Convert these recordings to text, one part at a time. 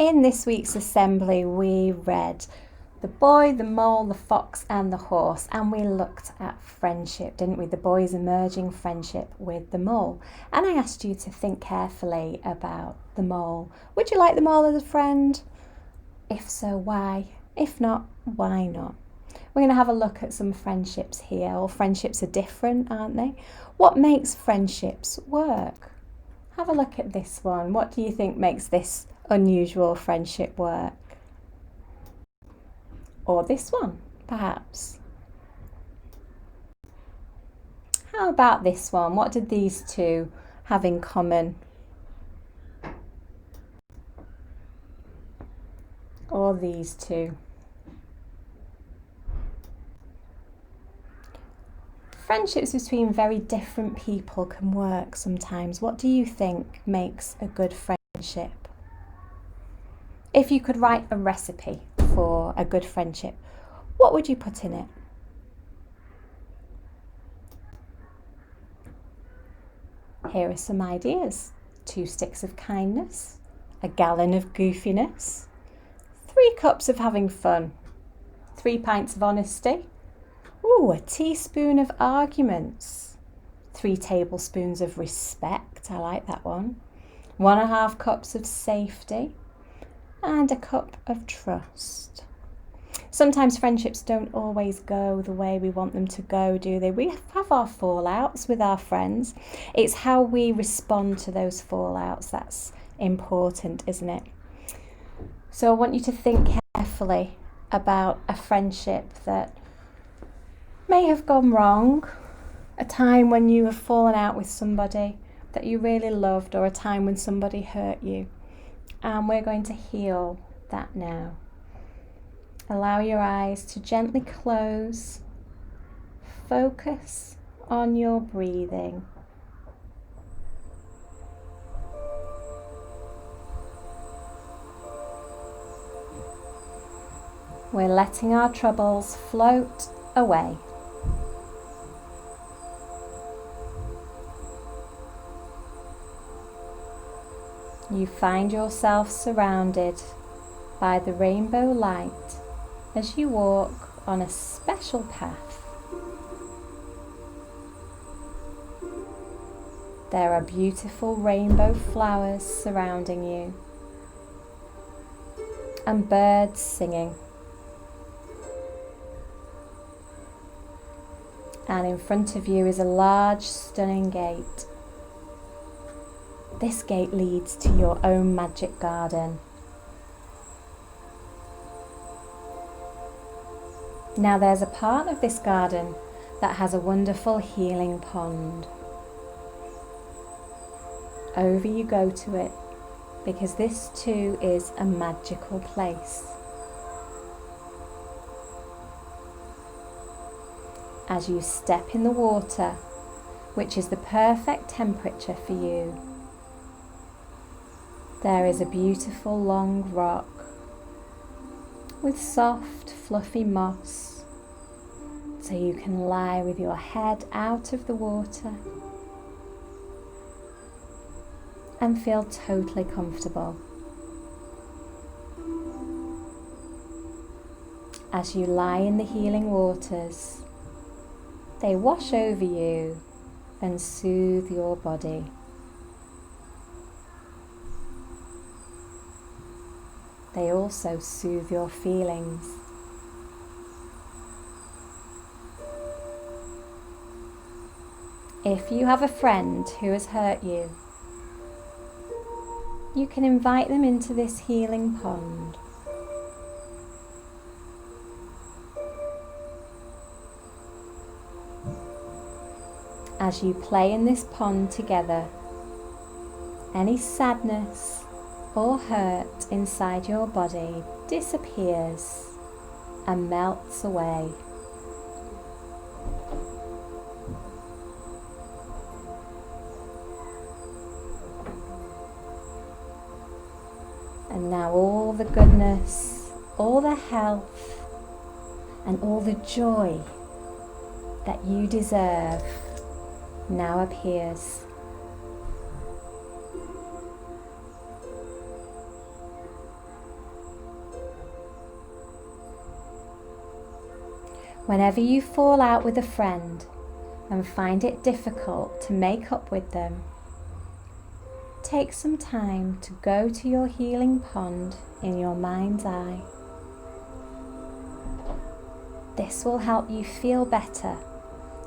In this week's assembly, we read The Boy, the Mole, the Fox and the Horse, and we looked at friendship, didn't we? The boy's emerging friendship with the mole. And I asked you to think carefully about the mole. Would you like the mole as a friend? If so, why? If not, why not? We're going to have a look at some friendships here. All friendships are different, aren't they? What makes friendships work? Have a look at this one. What do you think makes this unusual friendship work? Or this one, perhaps. How about this one? What did these two have in common? Or these two? Friendships between very different people can work sometimes. What do you think makes a good friendship? If you could write a recipe for a good friendship, what would you put in it? Here are some ideas. 2 sticks of kindness, a gallon of goofiness, 3 cups of having fun, 3 pints of honesty, a teaspoon of arguments, 3 tablespoons of respect, I like that one, 1.5 cups of safety, and a cup of trust. Sometimes friendships don't always go the way we want them to go, do they? We have our fallouts with our friends. It's how we respond to those fallouts that's important, isn't it? So I want you to think carefully about a friendship that may have gone wrong, a time when you have fallen out with somebody that you really loved, or a time when somebody hurt you. And we're going to heal that now. Allow your eyes to gently close. Focus on your breathing. We're letting our troubles float away. You find yourself surrounded by the rainbow light as you walk on a special path. There are beautiful rainbow flowers surrounding you and birds singing. And in front of you is a large, stunning gate. This gate leads to your own magic garden. Now there's a part of this garden that has a wonderful healing pond. Over you go to it, because this too is a magical place. As you step in the water, which is the perfect temperature for you, there is a beautiful long rock with soft, fluffy moss, so you can lie with your head out of the water and feel totally comfortable. As you lie in the healing waters, they wash over you and soothe your body. They also soothe your feelings. If you have a friend who has hurt you, you can invite them into this healing pond. As you play in this pond together, any sadness or hurt inside your body disappears and melts away. And now all the goodness, all the health, and all the joy that you deserve now appears. Whenever you fall out with a friend and find it difficult to make up with them, take some time to go to your healing pond in your mind's eye. This will help you feel better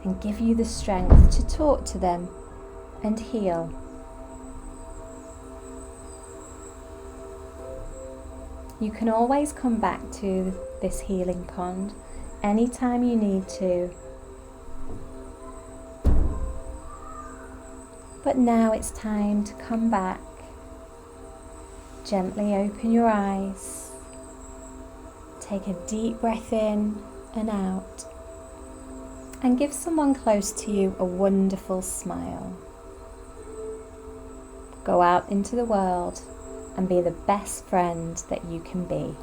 and give you the strength to talk to them and heal. You can always come back to this healing pond anytime you need to. But now it's time to come back. Gently open your eyes. Take a deep breath in and out. And give someone close to you a wonderful smile. Go out into the world and be the best friend that you can be.